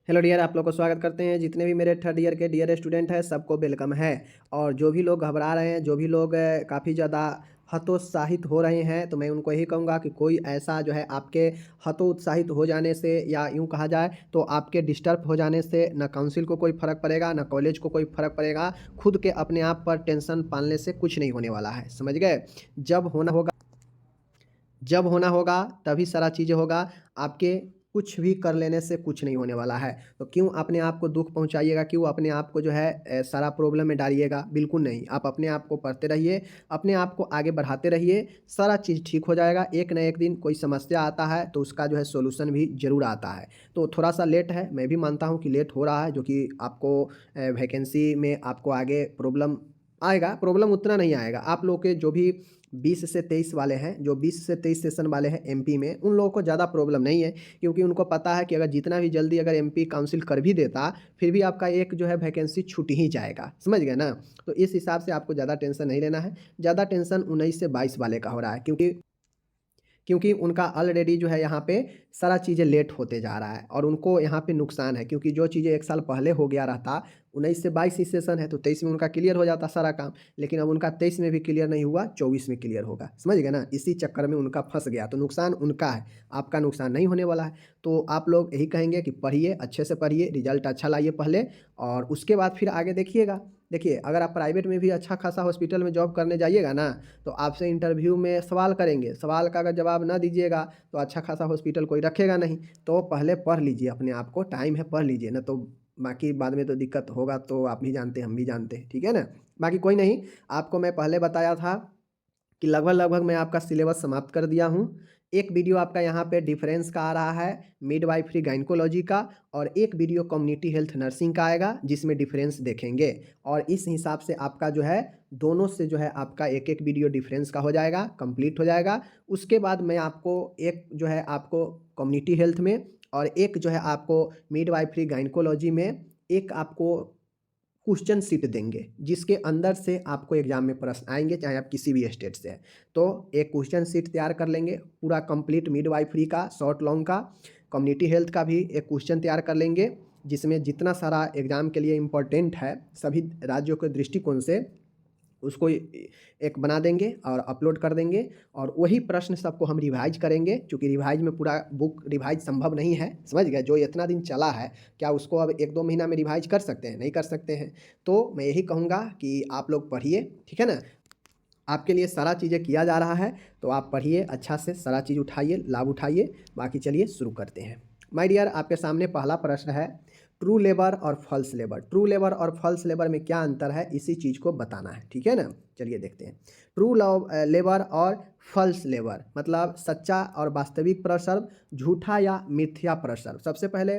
Hello dear, आप लोग को स्वागत करते हैं। जितने भी मेरे थर्ड ईयर के डियर स्टूडेंट हैं सबको वेलकम है। और जो भी लोग घबरा रहे हैं, जो भी लोग काफ़ी ज़्यादा हतोत्साहित हो रहे हैं, तो मैं उनको यही कहूँगा कि कोई ऐसा जो है आपके हतोत्साहित हो जाने से या यूँ कहा जाए तो आपके डिस्टर्ब हो जाने से ना काउंसिल को कोई फ़र्क पड़ेगा, ना कॉलेज को कोई फ़र्क पड़ेगा। खुद के अपने आप पर टेंशन पालने से कुछ नहीं होने वाला है, समझ गए। जब होना होगा जब होना होगा तभी सारा चीज़ें होगा। आपके कुछ भी कर लेने से कुछ नहीं होने वाला है। तो क्यों अपने आप को दुःख पहुँचाइएगा, क्यों अपने आप को जो है सारा प्रॉब्लम में डालिएगा? बिल्कुल नहीं। आप अपने आप को पढ़ते रहिए, अपने आप को आगे बढ़ाते रहिए, सारा चीज़ ठीक हो जाएगा। एक न एक दिन कोई समस्या आता है तो उसका जो है सॉल्यूशन भी ज़रूर आता है। तो थोड़ा-सा लेट है, मैं भी मानता हूँ कि लेट हो रहा है, जो कि आपको वैकेंसी में आपको आगे प्रॉब्लम आएगा। प्रॉब्लम उतना नहीं आएगा। आप लोग के जो भी 20 से 23 वाले हैं, जो 20 से 23 सेशन वाले हैं एमपी में, उन लोगों को ज़्यादा प्रॉब्लम नहीं है, क्योंकि उनको पता है कि अगर जितना भी जल्दी अगर एमपी काउंसिल कर भी देता, फिर भी आपका एक जो है वैकेंसी छूट ही जाएगा, समझ गए ना? तो इस हिसाब से आपको ज़्यादा टेंशन नहीं लेना है। ज़्यादा टेंशन 19 से 22 वाले का हो रहा है, क्योंकि उनका ऑलरेडी जो है यहाँ पे सारा चीज़ें लेट होते जा रहा है और उनको यहाँ पे नुकसान है, क्योंकि जो चीज़ें 1 साल पहले हो गया रहता, 19 से 22 ही सेशन है तो 23 में उनका क्लियर हो जाता सारा काम। लेकिन अब उनका 23 में भी क्लियर नहीं हुआ, 24 में क्लियर होगा, समझ गए ना? इसी चक्कर में उनका फँस गया, तो नुकसान उनका है, आपका नुकसान नहीं होने वाला है। तो आप लोग यही कहेंगे कि पढ़िए, अच्छे से पढ़िए, रिज़ल्ट अच्छा लाइए पहले और उसके बाद फिर आगे देखिएगा। देखिए, अगर आप प्राइवेट में भी अच्छा खासा हॉस्पिटल में जॉब करने जाइएगा ना, तो आपसे इंटरव्यू में सवाल करेंगे, सवाल का अगर जवाब ना दीजिएगा तो अच्छा खासा हॉस्पिटल कोई रखेगा नहीं। तो पहले पढ़ लीजिए, अपने आप को टाइम है पढ़ लीजिए, ना तो बाकी बाद में तो दिक्कत होगा, तो आप भी जानते हैं, हम भी जानते हैं, ठीक है ना? बाकी कोई नहीं, आपको मैं पहले बताया था कि लगभग-लगभग मैं आपका सिलेबस समाप्त कर दिया हूँ। एक वीडियो आपका यहाँ पे डिफरेंस का आ रहा है, मिडवाइफरी गायनेकोलॉजी का, और एक वीडियो कम्युनिटी हेल्थ नर्सिंग का आएगा, जिसमें डिफरेंस देखेंगे। और इस हिसाब से आपका जो है दोनों से जो है आपका एक-एक वीडियो डिफरेंस का हो जाएगा, कंप्लीट हो जाएगा। उसके बाद मैं आपको एक जो है आपको कम्युनिटी हेल्थ में और एक जो है आपको मिडवाइफरी गायनेकोलॉजी में एक आपको क्वेश्चन शीट देंगे, जिसके अंदर से आपको एग्जाम में प्रश्न आएँगे, चाहे आप किसी भी स्टेट से हैं। तो एक क्वेश्चन शीट तैयार कर लेंगे, पूरा कंप्लीट मिडवाइफरी का, शॉर्ट लॉन्ग का, कम्युनिटी हेल्थ का भी एक क्वेश्चन तैयार कर लेंगे, जिसमें जितना सारा एग्ज़ाम के लिए इम्पोर्टेंट है, सभी राज्यों के दृष्टिकोण से उसको एक बना देंगे और अपलोड कर देंगे। और वही प्रश्न सबको हम रिवाइज करेंगे, चूँकि रिवाइज में पूरा बुक रिवाइज संभव नहीं है, समझ गए? जो इतना दिन चला है, क्या उसको अब 1-2 महीना में रिवाइज कर सकते हैं? नहीं कर सकते हैं। तो मैं यही कहूँगा कि आप लोग पढ़िए, ठीक है ना? आपके लिए सारा चीज़ें किया जा रहा है, तो आप पढ़िए अच्छा से, सारा चीज़ उठाइए, लाभ उठाइए। बाकी चलिए शुरू करते हैं। माय डियर, आपके सामने पहला प्रश्न है, ट्रू लेबर और फ़ॉल्स लेबर। ट्रू लेबर और फ़ॉल्स लेबर में क्या अंतर है, इसी चीज़ को बताना है, ठीक है ना? चलिए देखते हैं। ट्रू लेबर और फ़ॉल्स लेबर मतलब सच्चा और वास्तविक प्रसव, झूठा या मिथ्या प्रसव। सबसे पहले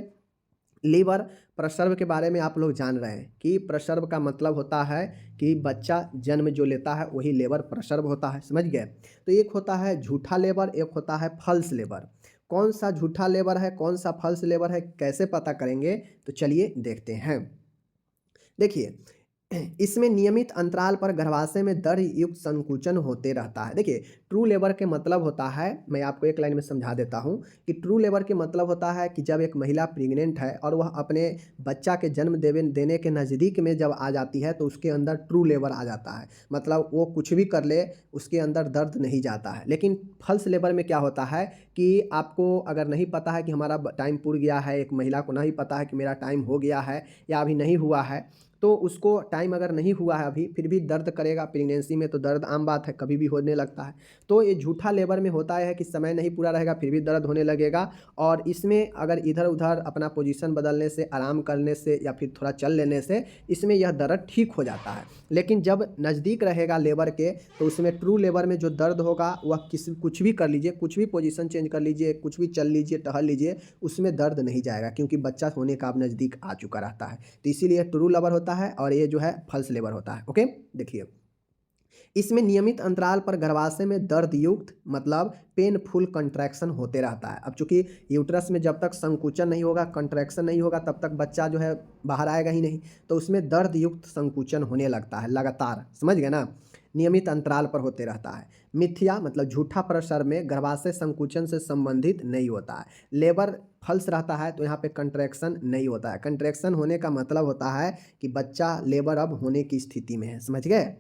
लीवर प्रसव के बारे में आप लोग जान रहे हैं कि प्रसव का मतलब होता है कि बच्चा जन्म जो लेता है वही लेबर प्रसव होता है, समझ गए? तो एक होता है झूठा लेबर, एक होता है फॉल्स लेबर। कौन सा झूठा लेबर है, कौन सा फॉल्स लेबर है, कैसे पता करेंगे? तो चलिए देखते हैं। देखिए, इसमें नियमित अंतराल पर गर्भाशय में दर्द युक्त संकुचन होते रहता है। देखिए, ट्रू लेबर के मतलब होता है, मैं आपको एक लाइन में समझा देता हूँ कि ट्रू लेबर के मतलब होता है कि जब एक महिला प्रेग्नेंट है और वह अपने बच्चा के जन्म देने के नज़दीक में जब आ जाती है, तो उसके अंदर ट्रू लेबर आ जाता है। मतलब वो कुछ भी कर ले, उसके अंदर दर्द नहीं जाता है। लेकिन फॉल्स लेबर में क्या होता है कि आपको अगर नहीं पता है कि हमारा टाइम पूर गया है, एक महिला को नहीं पता है कि मेरा टाइम हो गया है या अभी नहीं हुआ है, तो उसको टाइम अगर नहीं हुआ है अभी, फिर भी दर्द करेगा। प्रेगनेंसी में तो दर्द आम बात है, कभी भी होने लगता है। तो ये झूठा लेबर में होता है कि समय नहीं पूरा रहेगा फिर भी दर्द होने लगेगा, और इसमें अगर इधर उधर अपना पोजीशन बदलने से, आराम करने से या फिर थोड़ा चल लेने से इसमें यह दर्द ठीक हो जाता है। लेकिन जब नज़दीक रहेगा लेबर के, तो उसमें ट्रू लेबर में जो दर्द होगा वह कुछ भी कर लीजिए, कुछ भी पोजीशन चेंज कर लीजिए, कुछ भी चल लीजिए, टहल लीजिए, उसमें दर्द नहीं जाएगा, क्योंकि बच्चा होने का अब नज़दीक आ चुका रहता है। तो इसीलिए ट्रू लेबर होता है और ये जो है फॉल्स लेबर होता है। ओके, देखिए, इसमें नियमित अंतराल पर गर्भाशय में दर्द युक्त मतलब पेनफुल कंट्रैक्शन होते रहता है। अब चूंकि यूट्रस में जब तक संकुचन नहीं होगा, कंट्रैक्शन नहीं होगा, तब तक बच्चा जो है बाहर आएगा ही नहीं, तो उसमें दर्द युक्त संकुचन होने लगता है लगातार, समझ गए ना? नियमित अंतराल पर होते रहता है। मिथ्या मतलब झूठा प्रसर्व में गर्भाशय संकुचन से संबंधित नहीं होता है। लेबर फल्स रहता है तो यहाँ पे कंट्रैक्शन नहीं होता है। कंट्रैक्शन होने का मतलब होता है कि बच्चा लेबर अब होने की स्थिति में है, समझ गए।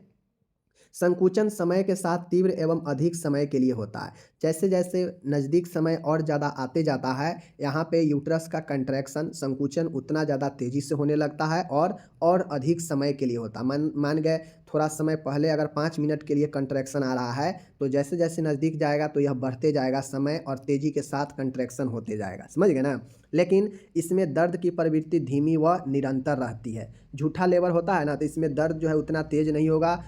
संकुचन समय के साथ तीव्र एवं अधिक समय के लिए होता है। जैसे जैसे नज़दीक समय और ज़्यादा आते जाता है, यहाँ पे यूट्रस का कंट्रैक्शन संकुचन उतना ज़्यादा तेज़ी से होने लगता है और अधिक समय के लिए होता है। मान गए थोड़ा समय पहले अगर 5 मिनट के लिए कंट्रैक्शन आ रहा है, तो जैसे जैसे नज़दीक जाएगा तो यह बढ़ते जाएगा समय और तेज़ी के साथ कंट्रैक्शन होते जाएगा, समझ गए ना। लेकिन इसमें दर्द की प्रवृत्ति धीमी व निरंतर रहती है। झूठा लेबर होता है ना, तो इसमें दर्द जो है उतना तेज़ नहीं होगा,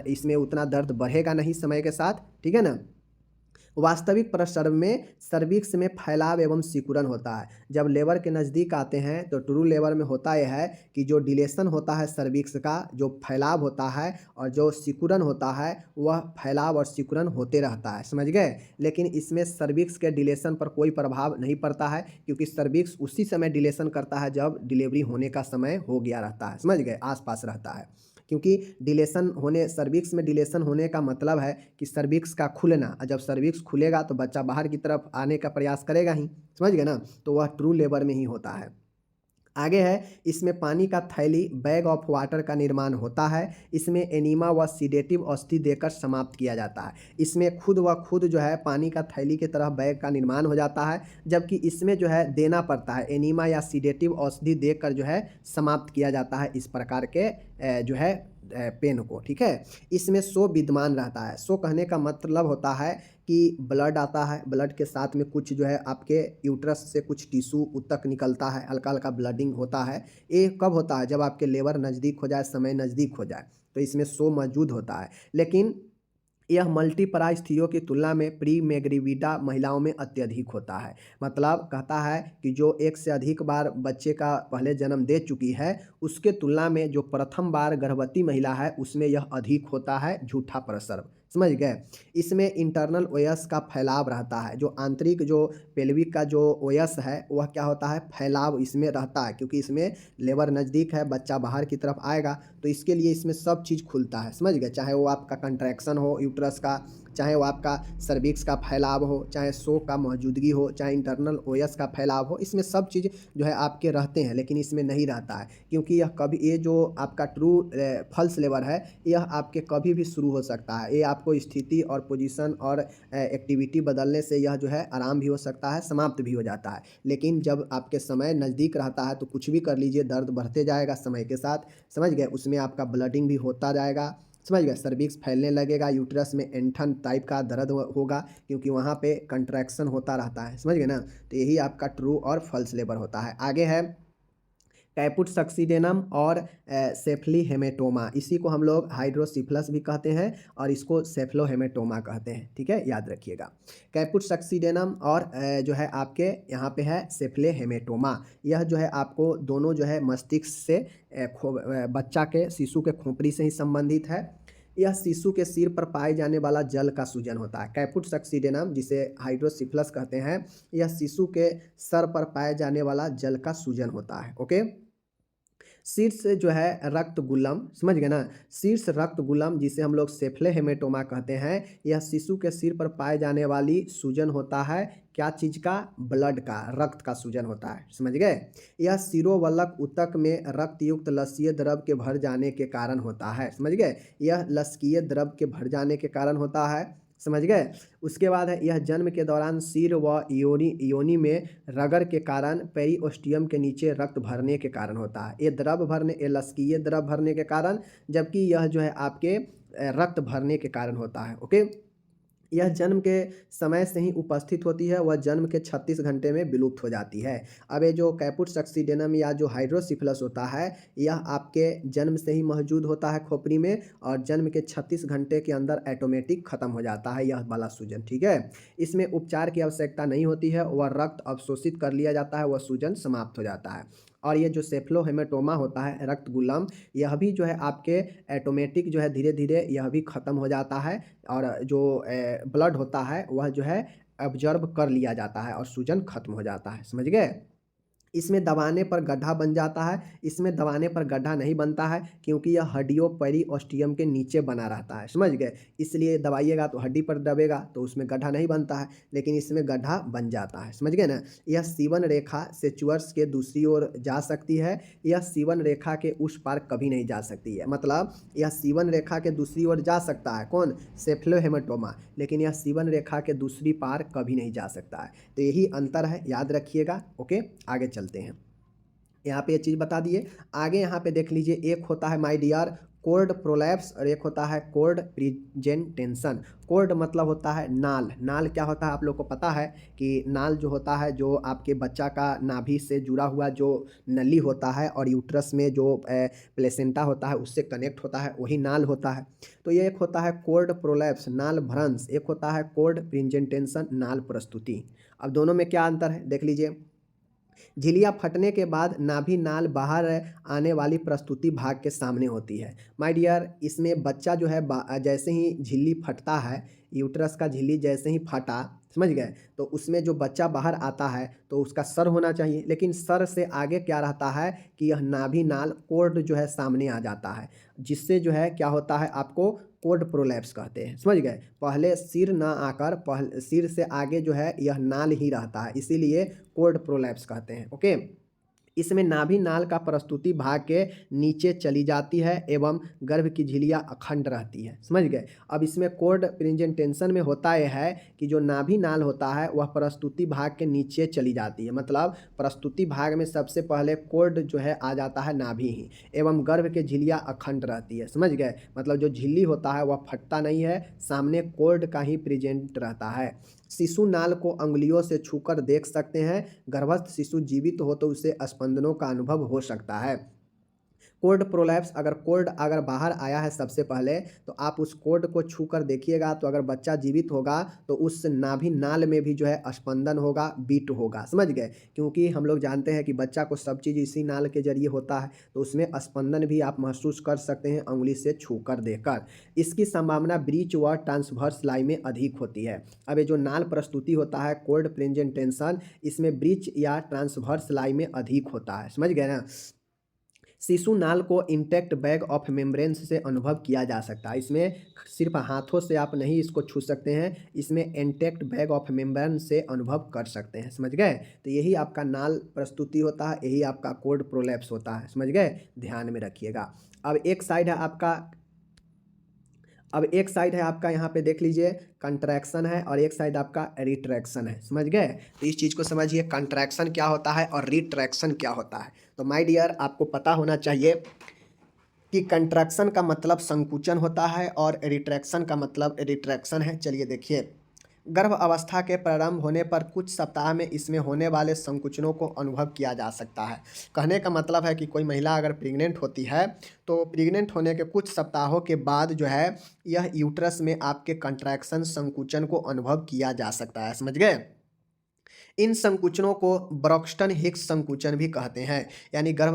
इसमें उतना दर्द बढ़ेगा नहीं समय के साथ, ठीक है ना। वास्तविक प्रसर्व में सर्विक्स में फैलाव एवं सिकुड़न होता है। जब लेबर के नज़दीक आते हैं तो ट्रू लेबर में होता यह है कि जो डिलेशन होता है सर्विक्स का, जो फैलाव होता है और जो सिकुड़न होता है, वह फैलाव और सिकुड़न होते रहता है, समझ गए। लेकिन इसमें सर्विक्स के डिलेशन पर कोई प्रभाव नहीं पड़ता है, क्योंकि सर्विक्स उसी समय डिलेशन करता है जब डिलीवरी होने का समय हो गया रहता है, समझ गए, आसपास रहता है। क्योंकि डिलेशन होने सर्विक्स में डिलेशन होने का मतलब है कि सर्विक्स का खुलना, और जब सर्विक्स खुलेगा तो बच्चा बाहर की तरफ आने का प्रयास करेगा ही, समझ गए ना। तो वह ट्रू लेबर में ही होता है। आगे है, इसमें पानी का थैली बैग ऑफ वाटर का निर्माण होता है। इसमें एनीमा व सीडेटिव औषधि देकर समाप्त किया जाता है। इसमें खुद व खुद जो है पानी का थैली की तरह बैग का निर्माण हो जाता है, जबकि इसमें जो है देना पड़ता है, एनीमा या सीडेटिव औषधि देकर जो है समाप्त किया जाता है इस प्रकार के जो है पेन को, ठीक है। इसमें सो विद्यमान रहता है। सो कहने का मतलब होता है कि ब्लड आता है, ब्लड के साथ में कुछ जो है आपके यूट्रस से कुछ टिश्यू ऊतक निकलता है, हल्का हल्का ब्लडिंग होता है। ये कब होता है? जब आपके लेबर नज़दीक हो जाए, समय नज़दीक हो जाए, तो इसमें सो मौजूद होता है। लेकिन यह मल्टीपरा स्त्रियों की तुलना में प्री मैग्रीविडा महिलाओं में अत्यधिक होता है। मतलब कहता है कि जो एक से अधिक बार बच्चे का पहले जन्म दे चुकी है, उसके तुलना में जो प्रथम बार गर्भवती महिला है उसमें यह अधिक होता है झूठा प्रसर्व, समझ गए। इसमें इंटरनल ओयस का फैलाव रहता है। जो आंतरिक जो पेल्विक का जो ओयस है वह क्या होता है, फैलाव इसमें रहता है, क्योंकि इसमें लेबर नज़दीक है, बच्चा बाहर की तरफ आएगा, तो इसके लिए इसमें सब चीज़ खुलता है, समझ गए। चाहे वो आपका कंट्रैक्शन हो यूट्रस का, चाहे वो आपका सर्विक्स का फैलाव हो, चाहे शो का मौजूदगी हो, चाहे इंटरनल ओयस का फैलाव हो, इसमें सब चीज़ जो है आपके रहते हैं, लेकिन इसमें नहीं रहता है, क्योंकि यह कभी, ये जो आपका ट्रू फल्स लेबर है, यह आपके कभी भी शुरू हो सकता है। ये आपको स्थिति और पोजीशन और एक्टिविटी बदलने से यह जो है आराम भी हो सकता है, समाप्त भी हो जाता है। लेकिन जब आपके समय नज़दीक रहता है तो कुछ भी कर लीजिए, दर्द बढ़ते जाएगा समय के साथ, समझ गए। उसमें आपका ब्लडिंग भी होता जाएगा, समझ गए। सर्विक्स फैलने लगेगा, यूट्रस में एंठन टाइप का दर्द होगा, क्योंकि वहाँ पे कंट्रैक्शन होता रहता है, समझ गए ना। तो यही आपका ट्रू और फॉल्स लेबर होता है। आगे है कैपुट सक्सीडेनम और सेफली हेमेटोमा। इसी को हम लोग हाइड्रोसिफलस भी कहते हैं और इसको सेफ्लोहेमेटोमा कहते हैं, ठीक है, याद रखिएगा। कैपुट सक्सीडेनम और जो है आपके यहाँ पे है सेफ्ले हेमेटोमा। यह जो है आपको दोनों जो है मस्तिष्क से बच्चा के शिशु के खोपड़ी से ही संबंधित है। यह शिशु के सिर पर पाए जाने वाला जल का सूजन होता है। कैपुट सक्सीडेनम जिसे हाइड्रोसिफलस कहते हैं, यह शिशु के सर पर पाए जाने वाला जल का सूजन होता है, ओके। शीर्ष जो है रक्त गुल्लम, समझ गए ना। शीर्ष रक्त गुल्लम जिसे हम लोग सेफ्ले हेमेटोमा कहते हैं, यह शिशु के सिर पर पाए जाने वाली सूजन होता है। क्या चीज़ का? ब्लड का, रक्त का सूजन होता है, समझ गए। यह सिरोवलक ऊतक में रक्त युक्त लसीय द्रव के भर जाने के कारण होता है, समझ गए। यह लसकीय द्रव के भर जाने के कारण होता है, समझ गए। उसके बाद है, यह जन्म के दौरान सिर व योनि में रगड़ के कारण पेरिओस्टियम के नीचे रक्त भरने के कारण होता है। ये द्रव भरने, ये लसकीय द्रव भरने के कारण, जबकि यह जो है आपके रक्त भरने के कारण होता है, ओके। यह जन्म के समय से ही उपस्थित होती है, वह जन्म के 36 घंटे में विलुप्त हो जाती है। अब ये जो कैपुट सक्सीडेनम या जो हाइड्रोसिफलस होता है, यह आपके जन्म से ही मौजूद होता है खोपड़ी में, और जन्म के 36 घंटे के अंदर ऑटोमेटिक खत्म हो जाता है यह वाला सूजन, ठीक है। इसमें उपचार की आवश्यकता नहीं होती है, वह रक्त अवशोषित कर लिया जाता है, वह सूजन समाप्त हो जाता है। और ये जो सेफ्लोहेमेटोमा होता है, रक्त गुल्लम, यह भी जो है आपके ऑटोमेटिक जो है धीरे धीरे यह भी ख़त्म हो जाता है, और जो ब्लड होता है वह जो है ऑब्जर्व कर लिया जाता है और सूजन खत्म हो जाता है, समझ गए। इसमें दबाने पर गड्ढा बन जाता है, इसमें दबाने पर गड्ढा नहीं बनता है क्योंकि यह हड्डियों पेरिओस्टियम के नीचे बना रहता है, समझ गए। इसलिए दबाइएगा तो हड्डी पर दबेगा तो उसमें गड्ढा नहीं बनता है, लेकिन इसमें गड्ढा बन जाता है, समझ गए ना। यह सीवन रेखा सेचुअर्स के दूसरी ओर जा सकती है, यह सीवन रेखा के उस पार कभी नहीं जा सकती है। मतलब यह सीवन रेखा के दूसरी ओर जा सकता है, कौन, सेफलोहेमेटोमा, लेकिन यह सीवन रेखा के दूसरी पार कभी नहीं जा सकता है। तो यही अंतर है, याद रखिएगा। ओके, आगे चलते हैं। यहाँ पे ये चीज़ बता दिए। आगे यहाँ पे देख लीजिए, एक होता है माय डियर कोर्ड प्रोलैप्स और एक होता है कोर्ड प्रेजेंटेशन। कोर्ड मतलब होता है नाल। नाल क्या होता है आप लोग को पता है कि नाल जो होता है, जो आपके बच्चा का नाभि से जुड़ा हुआ जो नली होता है और यूट्रस में जो प्लेसेंटा होता है उससे कनेक्ट होता है, वही नाल होता है। तो ये एक होता है कोर्ड प्रोलैप्स, नाल भ्रंश, एक होता है कोर्ड प्रेजेंटेशन, नाल प्रस्तुति। अब दोनों में क्या अंतर है देख लीजिए। झिल्लियाँ फटने के बाद नाभि नाल बाहर आने वाली प्रस्तुति भाग के सामने होती है। माय डियर, इसमें बच्चा जो है जैसे ही झिल्ली फटता है, यूट्रस का झिल्ली जैसे ही फटा, समझ गए, तो उसमें जो बच्चा बाहर आता है तो उसका सर होना चाहिए, लेकिन सर से आगे क्या रहता है कि यह नाभि नाल कोर्ड जो है सामने आ जाता है, जिससे जो है क्या होता है, आपको कोर्ड प्रोलैप्स कहते हैं, समझ गए। पहले सिर ना आकर पहले सिर से आगे जो है यह नाल ही रहता है, इसीलिए कोर्ड प्रोलैप्स कहते हैं। ओके, इसमें नाभि नाल का प्रस्तुति भाग के नीचे चली जाती है एवं गर्भ की झिल्लियाँ अखंड रहती है, समझ गए। अब इसमें कोर्ड प्रेजेंटेशन में होता यह है कि जो नाभि नाल होता है वह प्रस्तुति भाग के नीचे चली जाती है, मतलब प्रस्तुति भाग में सबसे पहले कोर्ड जो है आ जाता है नाभि ही, एवं गर्भ के झिल्लियाँ अखंड रहती है, समझ गए। मतलब जो झिल्ली होता है वह फटता नहीं है, सामने कोर्ड का ही प्रेजेंट रहता है। शिशु नाल को अंगुलियों से छूकर देख सकते हैं। गर्भस्थ शिशु जीवित हो तो उसे स्पंदनों का अनुभव हो सकता है। कोर्ड प्रोलैप्स, अगर कोर्ड अगर बाहर आया है सबसे पहले तो आप उस कोर्ड को छू कर देखिएगा, तो अगर बच्चा जीवित होगा तो उस नाभि नाल में भी जो है स्पंदन होगा, बीट होगा, समझ गए। क्योंकि हम लोग जानते हैं कि बच्चा को सब चीज़ इसी नाल के जरिए होता है, तो उसमें स्पंदन भी आप महसूस कर सकते हैं अंगुली से छू कर देखकर। इसकी संभावना ब्रीच व ट्रांसवर्स लाई में अधिक होती है। अब ये जो नाल प्रस्तुति होता है कोर्ड प्रेजेंटेशन, इसमें ब्रीच या ट्रांसवर्स लाई में अधिक होता है, समझ गए ना। शिशु नाल को इंटैक्ट बैग ऑफ मेम्ब्रेन्स से अनुभव किया जा सकता है। इसमें सिर्फ हाथों से आप नहीं इसको छू सकते हैं, इसमें इंटैक्ट बैग ऑफ मेम्ब्रेन से अनुभव कर सकते हैं, समझ गए। तो यही आपका नाल प्रस्तुति होता है, यही आपका कोर्ड प्रोलैप्स होता है, समझ गए, ध्यान में रखिएगा। अब एक साइड है आपका यहाँ पे देख लीजिए कंट्रैक्शन है और एक साइड आपका रिट्रैक्शन है, समझ गए। तो इस चीज़ को समझिए, कंट्रैक्शन क्या होता है और रिट्रैक्शन क्या होता है। तो माय डियर, आपको पता होना चाहिए कि कंट्रैक्शन का मतलब संकुचन होता है और रिट्रैक्शन का मतलब रिट्रैक्शन है। चलिए देखिए, गर्भ अवस्था के प्रारंभ होने पर कुछ सप्ताह में इसमें होने वाले संकुचनों को अनुभव किया जा सकता है। कहने का मतलब है कि कोई महिला अगर प्रेग्नेंट होती है तो प्रेग्नेंट होने के कुछ सप्ताहों के बाद जो है यह यूट्रस में आपके कंट्रैक्शन संकुचन को अनुभव किया जा सकता है, समझ गए। इन संकुचनों को ब्रॉक्स्टन हिक्स संकुचन भी कहते हैं। यानी गर्भ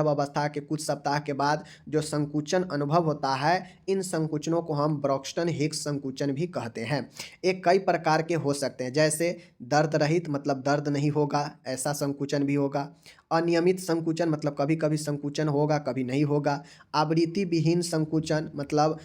अवस्था के कुछ सप्ताह के बाद जो संकुचन अनुभव होता है, इन संकुचनों को हम ब्रॉक्स्टन हिक्स संकुचन भी कहते हैं। एक कई प्रकार के हो सकते हैं, जैसे दर्द रहित मतलब दर्द नहीं होगा, ऐसा संकुचन भी होगा। अनियमित संकुचन मतलब कभी कभी संकुचन होगा कभी नहीं होगा। आवृत्ति विहीन संकुचन मतलब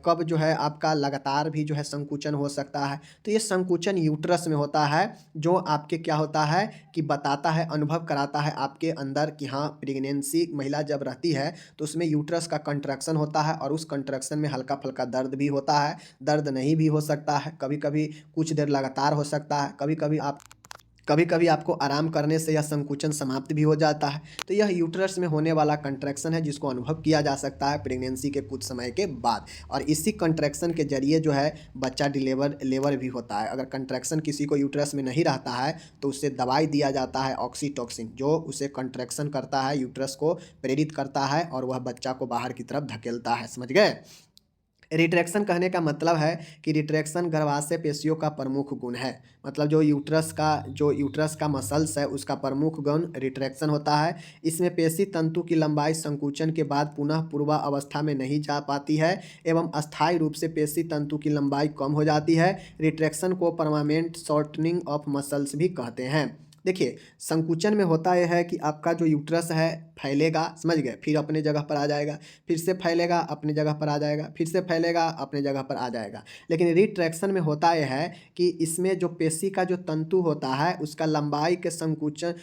कब जो है आपका लगातार भी जो है संकुचन हो सकता है। तो ये संकुचन यूट्रस में होता है, जो आपके क्या होता है कि बताता है, अनुभव कराता है आपके अंदर कि हाँ प्रेगनेंसी महिला जब रहती है तो उसमें यूट्रस का कंट्रैक्शन होता है और उस कंट्रैक्शन में हल्का फुल्का दर्द भी होता है, दर्द नहीं भी हो सकता है, कभी कभी कुछ देर लगातार हो सकता है, कभी कभी आपको आराम करने से यह संकुचन समाप्त भी हो जाता है। तो यह यूट्रस में होने वाला कंट्रैक्शन है जिसको अनुभव किया जा सकता है प्रेगनेंसी के कुछ समय के बाद, और इसी कंट्रैक्शन के जरिए जो है बच्चा लेवर भी होता है। अगर कंट्रैक्शन किसी को यूट्रस में नहीं रहता है तो उसे दवाई दिया जाता है ऑक्सीटोसिन, जो उसे कंट्रैक्शन करता है, यूट्रस को प्रेरित करता है और वह बच्चा को बाहर की तरफ धकेलता है, समझ गए। रिट्रैक्शन कहने का मतलब है कि रिट्रैक्शन गर्भाशय पेशियों का प्रमुख गुण है। मतलब जो यूट्रस का मसल्स है उसका प्रमुख गुण रिट्रैक्शन होता है। इसमें पेशी तंतु की लंबाई संकुचन के बाद पुनः पूर्वावस्था में नहीं जा पाती है एवं अस्थायी रूप से पेशी तंतु की लंबाई कम हो जाती है। रिट्रैक्शन को परमानेंट शॉर्टनिंग ऑफ मसल्स भी कहते हैं। देखिए, संकुचन में होता यह है कि आपका जो यूट्रस है फैलेगा, समझ गए, फिर अपने जगह पर आ जाएगा, फिर से फैलेगा, अपनी जगह पर आ जाएगा, फिर से फैलेगा, अपने जगह पर आ जाएगा। लेकिन रिट्रैक्शन में होता यह है कि इसमें जो पेशी का जो तंतु होता है उसका लंबाई के संकुचन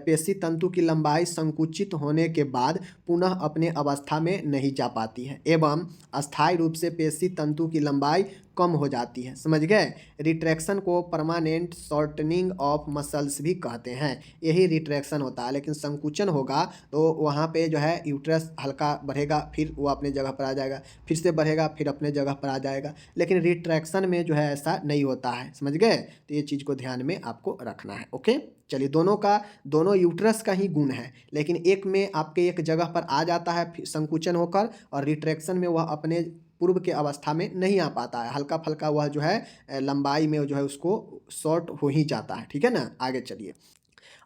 पेशी तंतु की लंबाई संकुचित होने के बाद पुनः अपने अवस्था में नहीं जा पाती है एवं अस्थायी रूप से पेशी तंतु की लंबाई कम हो जाती है, समझ गए। रिट्रैक्शन को परमानेंट शॉर्टनिंग ऑफ मसल्स भी कहते हैं, यही रिट्रैक्शन होता है। लेकिन संकुचन होगा तो वहाँ पे जो है यूट्रस हल्का बढ़ेगा, फिर वो अपने जगह पर आ जाएगा, फिर से बढ़ेगा, फिर अपने जगह पर आ जाएगा। लेकिन रिट्रैक्शन में जो है ऐसा नहीं होता है, समझ गए। तो ये चीज़ को ध्यान में आपको रखना है। ओके, चलिए, दोनों यूट्रस का ही गुण है, लेकिन एक में आपके एक जगह पर आ जाता है संकुचन होकर, और रिट्रैक्शन में वह अपने पूर्व के अवस्था में नहीं आ पाता है, हल्का फल्का वह जो है लंबाई में जो है उसको शॉर्ट हो ही जाता है, ठीक है ना। आगे चलिए,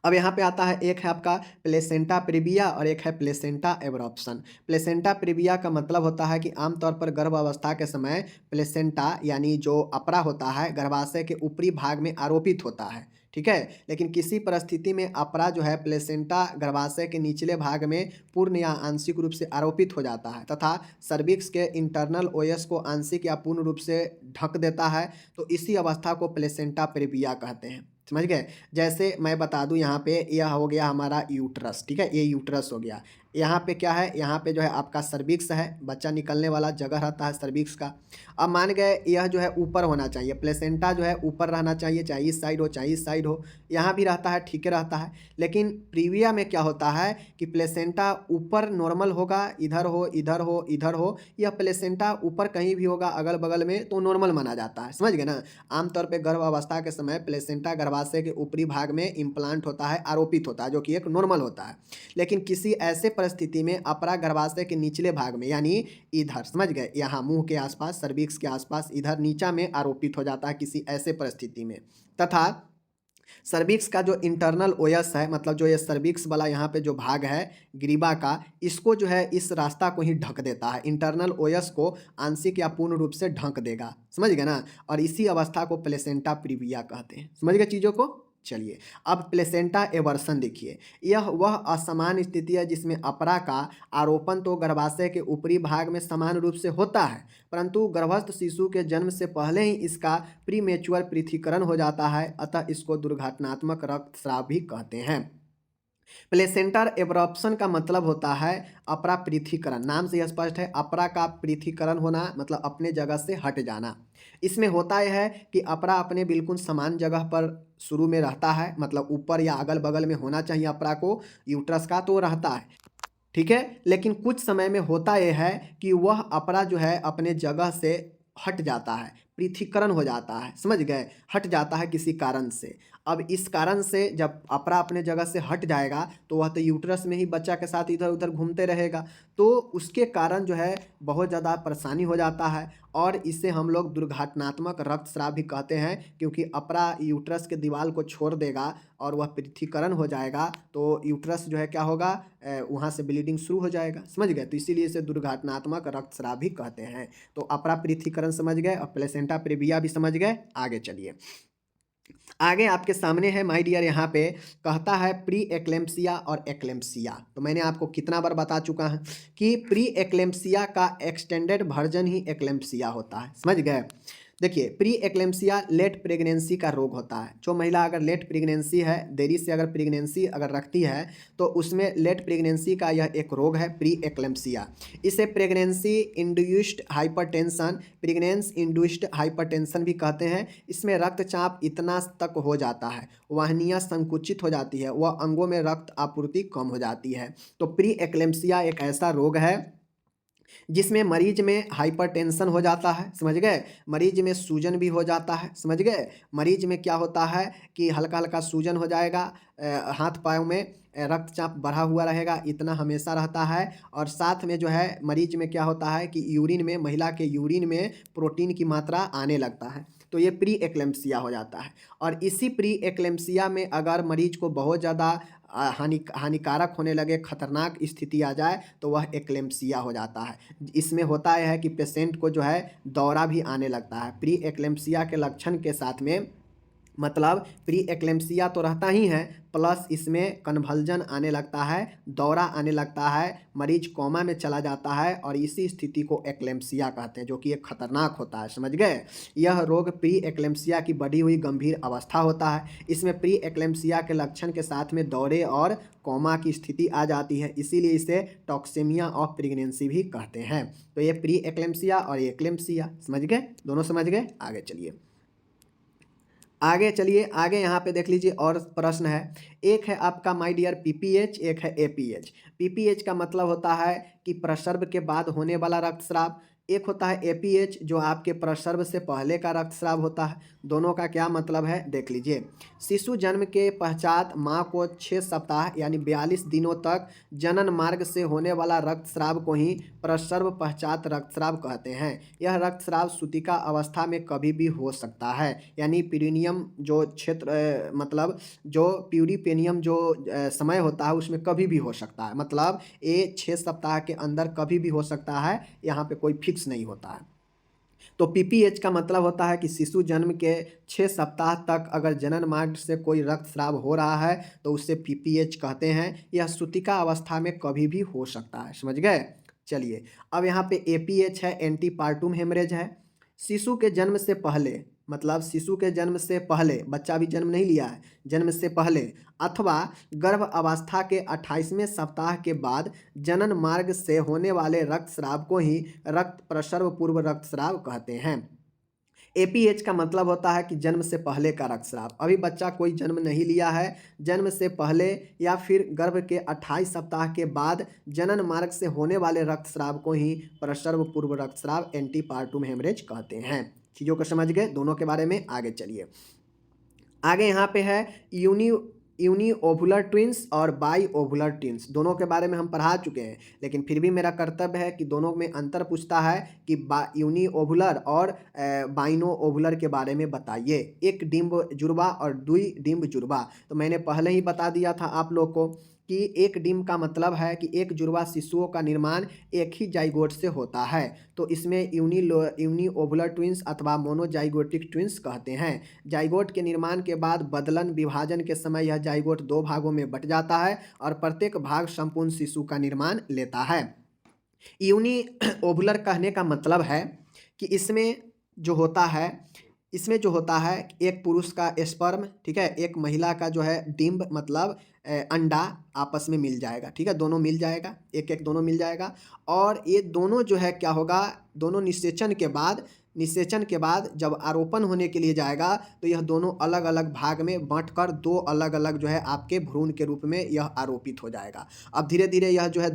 अब यहाँ पे आता है, एक है आपका प्लेसेंटा प्रीविया और एक है प्लेसेंटा एब्रॉप्शन। प्लेसेंटा प्रीविया का मतलब होता है कि आमतौर पर गर्भ अवस्था के समय प्लेसेंटा यानी जो अपरा होता है गर्भाशय के ऊपरी भाग में आरोपित होता है, ठीक है। लेकिन किसी परिस्थिति में अपरा जो है प्लेसेंटा गर्भाशय के निचले भाग में पूर्ण या आंशिक रूप से आरोपित हो जाता है तथा सर्विक्स के इंटरनल ओएस को आंशिक या पूर्ण रूप से ढक देता है, तो इसी अवस्था को प्लेसेंटा प्रीविया कहते हैं, समझ गए। जैसे मैं बता दूं, यहाँ पे यह हो गया हमारा यूट्रस, ठीक है, ये यूट्रस हो गया। यहाँ पे क्या है, यहाँ पे जो है आपका सर्विक्स है, बच्चा निकलने वाला जगह रहता है सर्विक्स का। अब मान गए यह जो है ऊपर होना चाहिए, प्लेसेंटा जो है ऊपर रहना चाहिए, चाहे इस साइड हो चाहे इस साइड हो, यहाँ भी रहता है, ठीक है रहता है। लेकिन प्रीविया में क्या होता है कि प्लेसेंटा ऊपर नॉर्मल होगा, इधर हो इधर हो इधर हो, यह प्लेसेंटा ऊपर कहीं भी होगा अगल बगल में तो नॉर्मल माना जाता है, समझ गए ना। आमतौर पर गर्भ अवस्था के समय प्लेसेंटा गर्भाशय के ऊपरी भाग में इम्प्लांट होता है, आरोपित होता है, जो कि एक नॉर्मल होता है। लेकिन किसी ऐसे परिस्थिति में अपरा गर्भाशय के निचले भाग में यानी इधर, समझ गए, यहाँ मुंह के आसपास सर्विक्स के आसपास इधर नीचा में आरोपित हो जाता है किसी ऐसे परिस्थिति में, तथा सर्विक्स का जो इंटरनल ओयस है, मतलब जो ये सर्विक्स वाला यहाँ पे जो भाग है ग्रीवा का, इसको जो है इस रास्ता को ही ढक देता है, इंटरनल ओयस को आंशिक या पूर्ण रूप से ढक देगा, समझ गए ना। और इसी अवस्था को प्लेसेंटा प्रीविया कहते हैं, समझ गए चीज़ों को। चलिए, अब प्लेसेंटा एवर्सन देखिए, यह वह असमान स्थिति है जिसमें अपरा का आरोपण तो गर्भाशय के ऊपरी भाग में समान रूप से होता है, परंतु गर्भस्थ शिशु के जन्म से पहले ही इसका प्रीमेच्योर पृथक्करण हो जाता है, अतः इसको दुर्घटनात्मक रक्तस्राव भी कहते हैं। प्लेसेंटर एब्रॉप्शन का मतलब होता है अपरा पृथक्करण, नाम से यह स्पष्ट है, अपरा का पृथक्करण होना मतलब अपने जगह से हट जाना। इसमें होता यह है कि अपरा अपने बिल्कुल समान जगह पर शुरू में रहता है, मतलब ऊपर या अगल बगल में होना चाहिए अपरा को यूट्रस का, तो रहता है, ठीक है। लेकिन कुछ समय में होता यह है कि वह अपरा जो है अपने जगह से हट जाता है, पृथक्करण हो जाता है, समझ गए, हट जाता है किसी कारण से। अब इस कारण से जब अपरा अपने जगह से हट जाएगा तो वह तो यूट्रस में ही बच्चा के साथ इधर उधर घूमते रहेगा, तो उसके कारण जो है बहुत ज़्यादा परेशानी हो जाता है, और इसे हम लोग दुर्घटनात्मक रक्तस्राव भी कहते हैं, क्योंकि अपरा यूट्रस के दीवार को छोड़ देगा और वह पृथक्करण हो जाएगा, तो यूट्रस जो है क्या होगा, वहाँ से ब्लीडिंग शुरू हो जाएगा, समझ गए। तो इसीलिए इसे दुर्घटनात्मक रक्तस्राव भी कहते हैं। तो अपरा पृथक्करण समझ गए और प्लेसेंटा प्रीविया भी समझ गए। आगे चलिए, आगे आपके सामने है माय डियर, यहाँ पे कहता है प्री एक्लेम्पसिया और एक्लेम्पसिया। तो मैंने आपको कितना बार बता चुका है कि प्री एक्लेम्पसिया का एक्सटेंडेड वर्जन ही एक्लेम्पसिया होता है, समझ गए। देखिए, प्री एक्लेम्पसिया लेट प्रेगनेंसी का रोग होता है। जो महिला अगर लेट प्रेगनेंसी है, देरी से अगर प्रेगनेंसी अगर रखती है, तो उसमें लेट प्रेगनेंसी का यह एक रोग है, प्री एक्लेम्पसिया। इसे pregnancy induced hypertension, pregnance induced hypertension भी कहते हैं। इसमें रक्तचाप इतना तक हो जाता है, वाहिनियाँ संकुचित हो जाती है, वह अंगों में रक्त आपूर्ति कम हो जाती है। तो प्री एक्लेम्पसिया एक ऐसा रोग है जिसमें मरीज में हाइपरटेंशन हो जाता है, समझ गए, मरीज में सूजन भी हो जाता है, समझ गए। मरीज में क्या होता है कि हल्का हल्का सूजन हो जाएगा, हाथ पाँव में रक्तचाप बढ़ा हुआ रहेगा, इतना हमेशा रहता है। और साथ में जो है मरीज में क्या होता है कि यूरिन में, महिला के यूरिन में प्रोटीन की मात्रा आने लगता है, तो ये प्री एक्लेम्पसिया हो जाता है। और इसी प्री एक्लेम्पसिया में अगर मरीज को बहुत ज़्यादा हानिकारक होने लगे, खतरनाक स्थिति आ जाए, तो वह एक्लेम्पसिया हो जाता है। इसमें होता है कि पेशेंट को जो है दौरा भी आने लगता है। प्री एक्लेम्पसिया के लक्षण के साथ में मतलब प्री एक्लेम्सिया तो रहता ही है, प्लस इसमें कन्वल्जन आने लगता है, दौरा आने लगता है, मरीज कोमा में चला जाता है और इसी स्थिति को एक्लेम्सिया कहते हैं, जो कि एक खतरनाक होता है। समझ गए? यह रोग प्री एक्लेम्सिया की बढ़ी हुई गंभीर अवस्था होता है। इसमें प्री एक्लेम्सिया के लक्षण के साथ में दौरे और कोमा की स्थिति आ जाती है, इसीलिए इसे टॉक्सेमिया ऑफ प्रेगनेंसी भी कहते हैं। तो ये प्री एक्लेम्सिया और ये एक्लेम्सिया, समझ गए? दोनों समझ गए? आगे चलिए, आगे चलिए, आगे यहाँ पे देख लीजिए और प्रश्न है। एक है आपका माय डियर पीपीएच, एक है एपीएच। पीपीएच का मतलब होता है कि प्रसव के बाद होने वाला रक्तस्राव, एक होता है एपीएच जो आपके प्रसव से पहले का रक्तस्राव होता है। दोनों का क्या मतलब है देख लीजिए। शिशु जन्म के पश्चात माँ को 6 सप्ताह यानी 42 दिनों तक जनन मार्ग से होने वाला रक्तस्राव को ही प्रसव पश्चात रक्तस्राव कहते हैं। यह रक्तस्राव सूतिका अवस्था में कभी भी हो सकता है, यानी पीरियडियम जो क्षेत्र मतलब जो प्यूरिपेनियम जो समय होता है उसमें कभी भी हो सकता है। मतलब ये 6 सप्ताह के अंदर कभी भी हो सकता है, यहाँ पे कोई फिक्स नहीं होता है। तो पीपीएच का मतलब होता है कि शिशु जन्म के 6 सप्ताह तक अगर जनन मार्ग से कोई रक्तस्राव हो रहा है तो उससे पीपीएच कहते हैं। यह सूतिका अवस्था में कभी भी हो सकता है। समझ गए? चलिए, अब यहाँ पे एपीएच है, एंटीपार्टुम हेमरेज है। शिशु के जन्म से पहले, मतलब शिशु के जन्म से पहले, बच्चा भी जन्म नहीं लिया है, जन्म से पहले अथवा गर्भ अवस्था के 28वें सप्ताह के बाद जनन मार्ग से होने वाले रक्तस्राव को ही रक्त प्रसव पूर्व रक्तस्राव कहते हैं। एपीएच का मतलब होता है कि जन्म से पहले का रक्तस्राव। अभी बच्चा कोई जन्म नहीं लिया है, जन्म से पहले या फिर गर्भ के 28 सप्ताह के बाद जनन मार्ग से होने वाले रक्तस्राव को ही प्रसव पूर्व रक्तस्राव एंटीपार्टुम हेमरेज कहते हैं। चीज़ों को समझ गए दोनों के बारे में? आगे चलिए, आगे यहाँ पे है यूनी ओवुलर ट्विंस और बाई ओवुलर ट्विंस। दोनों के बारे में हम पढ़ा चुके हैं, लेकिन फिर भी मेरा कर्तव्य है कि दोनों में अंतर पूछता है कि यूनी ओवुलर और बाइनो ओवुलर के बारे में बताइए। एक डिम्ब जुड़वा और दुई डिम्ब जुड़वा, तो मैंने पहले ही बता दिया था आप लोग को कि एक डिम्ब का मतलब है कि एक जुड़वा शिशुओं का निर्माण एक ही जाइगोट से होता है। तो इसमें यूनी ओवुलर ट्विंस अथवा मोनोजाइगोटिक ट्विंस कहते हैं। जाइगोट के निर्माण के बाद बदलन विभाजन के समय यह जाइगोट 2 भागों में बट जाता है और प्रत्येक भाग संपूर्ण शिशु का निर्माण लेता है। यूनी ओवुलर कहने का मतलब है कि इसमें जो होता है एक पुरुष का स्पर्म, ठीक है, एक महिला का जो है डिम्ब मतलब अंडा आपस में मिल जाएगा, ठीक है, दोनों मिल जाएगा, एक एक दोनों मिल जाएगा। और ये दोनों जो है क्या होगा, दोनों निषेचन के बाद जब आरोपण होने के लिए जाएगा तो यह दोनों अलग अलग भाग में बांटकर 2 अलग अलग जो है आपके भ्रूण के रूप में यह आरोपित हो जाएगा। अब धीरे धीरे यह जो है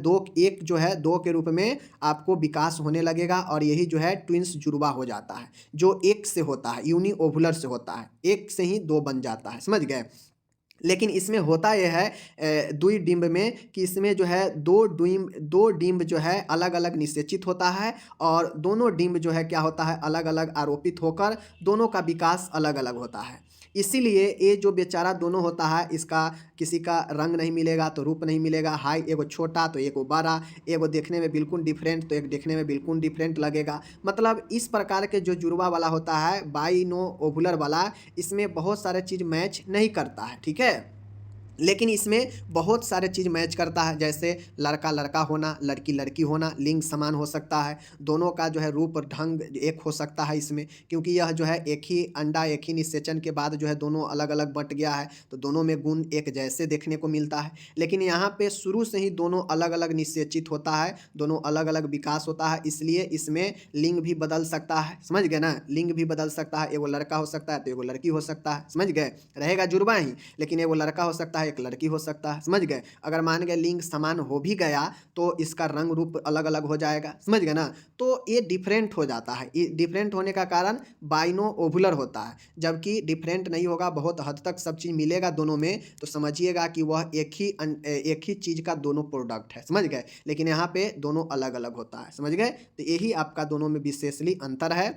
2 के रूप में आपको विकास होने लगेगा और यही जो है ट्विंस जुड़वा हो जाता है, जो एक से होता है, यूनी ओवुलर से होता है, एक से ही 2 बन जाता है। समझ गए? लेकिन इसमें होता यह है दुई डिम्ब में कि इसमें जो है दो डिम्ब जो है अलग अलग निषेचित होता है और दोनों डिम्ब जो है क्या होता है, अलग अलग आरोपित होकर दोनों का विकास अलग अलग होता है। इसीलिए ये जो बेचारा दोनों होता है, इसका किसी का रंग नहीं मिलेगा तो रूप नहीं मिलेगा, हाई एगो छोटा तो एगो बड़ा, एगो देखने में बिल्कुल डिफरेंट तो एक देखने में बिल्कुल डिफरेंट लगेगा। मतलब इस प्रकार के जो जुड़वा वाला होता है, बाइनो ओवुलर वाला, इसमें बहुत सारे चीज़ मैच नहीं करता है, ठीक है, लेकिन इसमें बहुत सारे चीज़ मैच करता है, जैसे लड़का लड़का होना, लड़की लड़की होना, लिंग समान हो सकता है, दोनों का जो है रूप ढंग एक हो सकता है इसमें, क्योंकि यह जो है एक ही अंडा एक ही निषेचन के बाद जो है दोनों अलग अलग बट गया है, तो दोनों में गुण एक जैसे देखने को मिलता है। लेकिन यहाँ पे शुरू से ही दोनों अलग अलग निषेचित होता है, दोनों अलग अलग विकास होता है, इसलिए इसमें लिंग भी बदल सकता है। समझ गए ना? लिंग भी बदल सकता है, एगो लड़का हो सकता है तो एगो लड़की हो सकता है। समझ गए? रहेगा जुड़वा ही, लेकिन एगो लड़का हो सकता है, एक लड़की हो सकता है। समझ गए? अगर मान गए लिंग समान हो भी गया तो इसका रंग रूप अलग अलग हो जाएगा। समझ गए ना? तो ये डिफरेंट हो जाता है। ये डिफरेंट होने का कारण बाइनो ओवुलर होता है, जबकि डिफरेंट नहीं होगा, बहुत हद तक सब चीज़ मिलेगा दोनों में, तो समझिएगा कि वह एक ही चीज़ का दोनों प्रोडक्ट है। समझ गए? लेकिन यहाँ पे दोनों अलग अलग होता है। समझ गए? तो यही आपका दोनों में विशेषली अंतर है।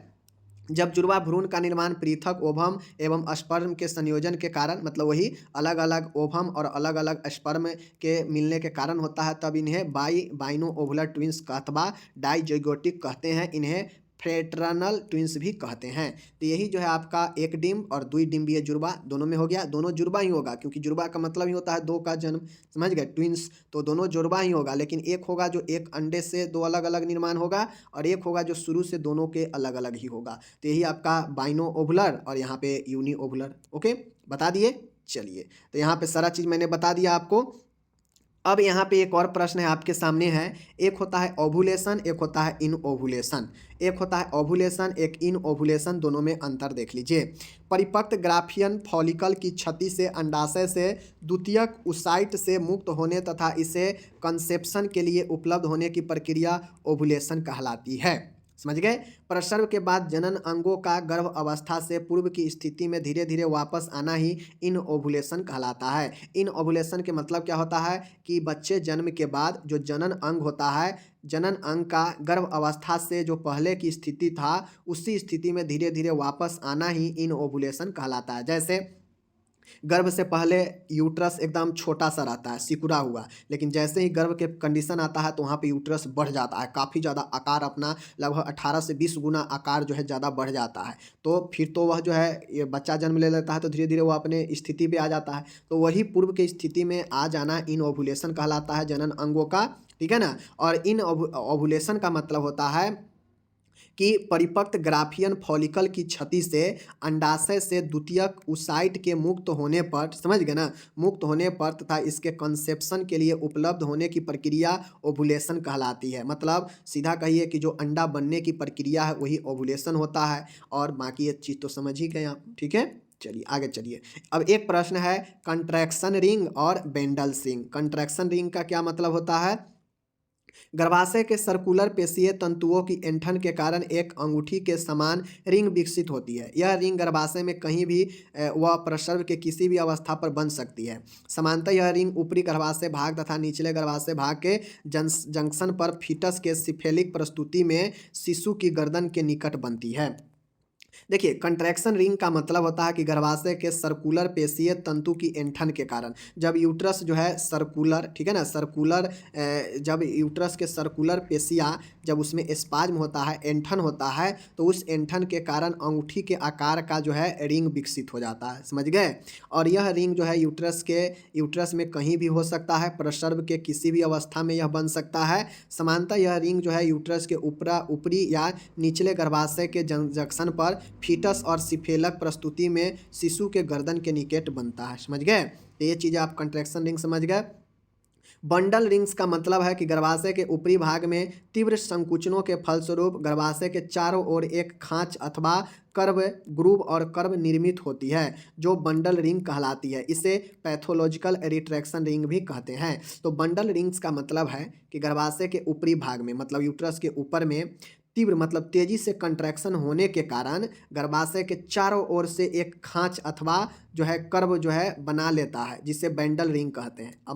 जब जुड़वा भ्रूण का निर्माण पृथक ओवम एवं स्पर्म के संयोजन के कारण, मतलब वही अलग अलग ओवम और अलग अलग स्पर्म के मिलने के कारण होता है, तब इन्हें बाइनो ओवुलर ट्विंस अथवा डाइजोगोटिक कहते हैं। इन्हें फ्रेटर्नल ट्विंस भी कहते हैं। तो यही जो है आपका एक डिम्ब और दुई डिम्बीय जुड़वा दोनों में हो गया। दोनों जुड़वा ही होगा क्योंकि जुड़वा का मतलब ही होता है दो का जन्म, समझ गए, ट्विंस। तो दोनों जुड़वा ही होगा, लेकिन एक होगा जो एक अंडे से दो अलग अलग निर्माण होगा और एक होगा जो शुरू से दोनों के अलग अलग ही होगा। तो यही आपका बाइनो ओवुलर और यहाँ पे यूनी ओवुलर। ओके, बता दिए। चलिए, तो यहाँ पे सारा चीज़ मैंने बता दिया आपको। अब यहाँ पे एक और प्रश्न है आपके सामने है। एक होता है ओवुलेशन, एक होता है इन ओवुलेशन। एक होता है ओवुलेशन, एक इन ओवुलेशन, दोनों में अंतर देख लीजिए। परिपक्व ग्राफियन फॉलिकल की क्षति से अंडाशय से द्वितीयक ओसाइट से मुक्त होने तथा इसे कंसेप्शन के लिए उपलब्ध होने की प्रक्रिया ओवुलेशन कहलाती है। समझ गए। प्रसव के बाद जनन अंगों का गर्भ अवस्था से पूर्व की स्थिति में धीरे धीरे वापस आना ही इन ओवुलेशन कहलाता है। इन ओवुलेशन के मतलब क्या होता है कि बच्चे जन्म के बाद जो जनन अंग होता है, जनन अंग का गर्भ अवस्था से जो पहले की स्थिति था उसी स्थिति में धीरे धीरे वापस आना ही इन ओवुलेशन कहलाता है। जैसे गर्भ से पहले यूट्रस एकदम छोटा सा रहता है, सिकुड़ा हुआ, लेकिन जैसे ही गर्भ के कंडीशन आता है तो वहाँ पे यूट्रस बढ़ जाता है, काफ़ी ज़्यादा आकार अपना लगभग 18 से 20 गुना आकार जो है ज़्यादा बढ़ जाता है। तो फिर तो वह जो है ये बच्चा जन्म ले लेता है तो धीरे धीरे वो अपने स्थिति पे आ जाता है। तो वही पूर्व की स्थिति में आ जाना इन ओवुलेशन कहलाता है जनन अंगों का, ठीक है ना। और इन ओवुलेशन का मतलब होता है कि परिपक्व ग्राफियन फॉलिकल की क्षति से अंडाशय से द्वितीयक ओसाइट के मुक्त होने पर, समझ गए ना, मुक्त होने पर तथा इसके कंसेप्शन के लिए उपलब्ध होने की प्रक्रिया ओवुलेशन कहलाती है। मतलब सीधा कहिए कि जो अंडा बनने की प्रक्रिया है वही ओवुलेशन होता है। और बाकी ये चीज़ तो समझ ही गए आप, ठीक है। चलिए आगे चलिए। अब एक प्रश्न है कंट्रैक्शन रिंग और बेंडल्स रिंग। कंट्रैक्शन रिंग का क्या मतलब होता है? गर्भाशय के सर्कुलर पेशीय तंतुओं की ऐंठन के कारण एक अंगूठी के समान रिंग विकसित होती है। यह रिंग गर्भाशय में कहीं भी व प्रसव के किसी भी अवस्था पर बन सकती है। सामान्यतः यह रिंग ऊपरी गर्भाशय भाग तथा निचले गर्भाशय भाग के जंक्शन पर फीटस के सिफेलिक प्रस्तुति में शिशु की गर्दन के निकट बनती है। देखिए, कंट्रैक्शन रिंग का मतलब होता है कि गर्भाशय के सर्कुलर पेशीय तंतु की ऐंठन के कारण जब यूट्रस जो है सर्कुलर, ठीक है ना, सर्कुलर जब यूट्रस के सर्कुलर पेशियाँ जब उसमें स्पाज्म होता है, ऐंठन होता है, तो उस ऐंठन के कारण अंगूठी के आकार का जो है रिंग विकसित हो जाता है। समझ गए। और यह रिंग जो है यूट्रस में कहीं भी हो सकता है, प्रसव के किसी भी अवस्था में यह बन सकता है। सामान्यतः यह रिंग जो है यूट्रस के ऊपरी या निचले गर्भाशय के जंक्शन पर फीटस और सिफेलक प्रस्तुति में शिशु के गर्दन के निकट बनता है। समझ गए। तो ये चीज़ आप कंट्रैक्शन रिंग समझ गए। बंडल रिंग्स का मतलब है कि गर्भाशय के ऊपरी भाग में तीव्र संकुचनों के फलस्वरूप गर्भाशय के चारों ओर एक खांच अथवा कर्व, ग्रूव और कर्व निर्मित होती है जो बंडल रिंग कहलाती है। इसे पैथोलॉजिकल रिट्रैक्शन रिंग भी कहते हैं। तो बंडल रिंग्स का मतलब है कि गर्भाशय के ऊपरी भाग में, मतलब यूट्रस के ऊपर में तीव्र मतलब तेजी से कंट्रैक्शन होने के कारण गर्भाशय के चारों ओर से एक खांच अथवा जो है कर्व जो है बना लेता है, जिसे बंडल रिंग कहते हैं। अब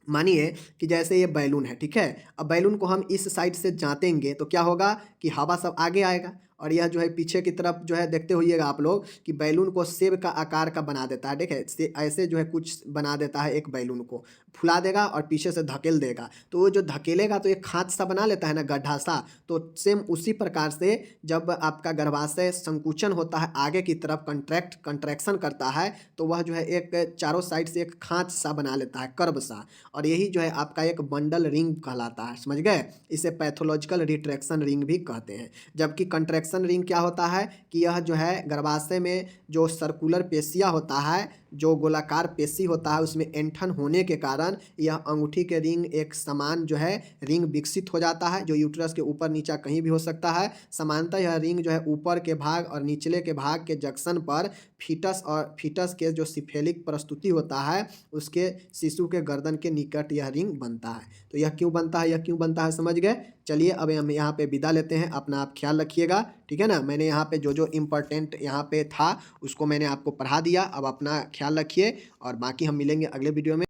मानिए कि जैसे ये बैलून है, ठीक है। अब बैलून को हम इस साइड से जातेंगे तो क्या होगा कि हवा सब आगे आएगा और यह जो है पीछे की तरफ जो है देखते होइएगा आप लोग कि बैलून को सेब का आकार का बना देता है। देखिए ऐसे जो है कुछ बना देता है, एक बैलून को फुला देगा और पीछे से धकेल देगा, तो वो जो धकेलेगा तो एक खांच सा बना लेता है ना, गड्ढा सा। तो सेम उसी प्रकार से जब आपका गर्भाशय संकुचन होता है आगे की तरफ, कंट्रैक्शन करता है, तो वह जो है एक चारों साइड से एक खांच सा बना लेता है, कर्व सा, और यही जो है आपका एक बंडल रिंग कहलाता है। समझ गए। इसे पैथोलॉजिकल रिट्रैक्शन रिंग भी कहते हैं। जबकि कंट्रैक्शन रिंग क्या होता है कि यह जो है गर्भाशय में जो सर्कुलर पेशियाँ होता है, जो गोलाकार पेशी होता है, उसमें ऐंठन होने के कारण यह अंगूठी के रिंग एक समान जो है रिंग विकसित हो जाता है, जो यूट्रस के ऊपर नीचा कहीं भी हो सकता है। सामान्यतः यह रिंग जो है ऊपर के भाग और निचले के भाग के जंक्शन पर फीटस के जो सिफेलिक प्रस्तुति होता है उसके शिशु के गर्दन के निकट यह रिंग बनता है। तो यह क्यों बनता है समझ गए। चलिए अब हम यहाँ पे विदा लेते हैं। अपना आप ख्याल रखिएगा, ठीक है ना। मैंने यहाँ पे जो इम्पोर्टेंट यहाँ पे था उसको मैंने आपको पढ़ा दिया। अब अपना ख्याल रखिए और बाकी हम मिलेंगे अगले वीडियो में।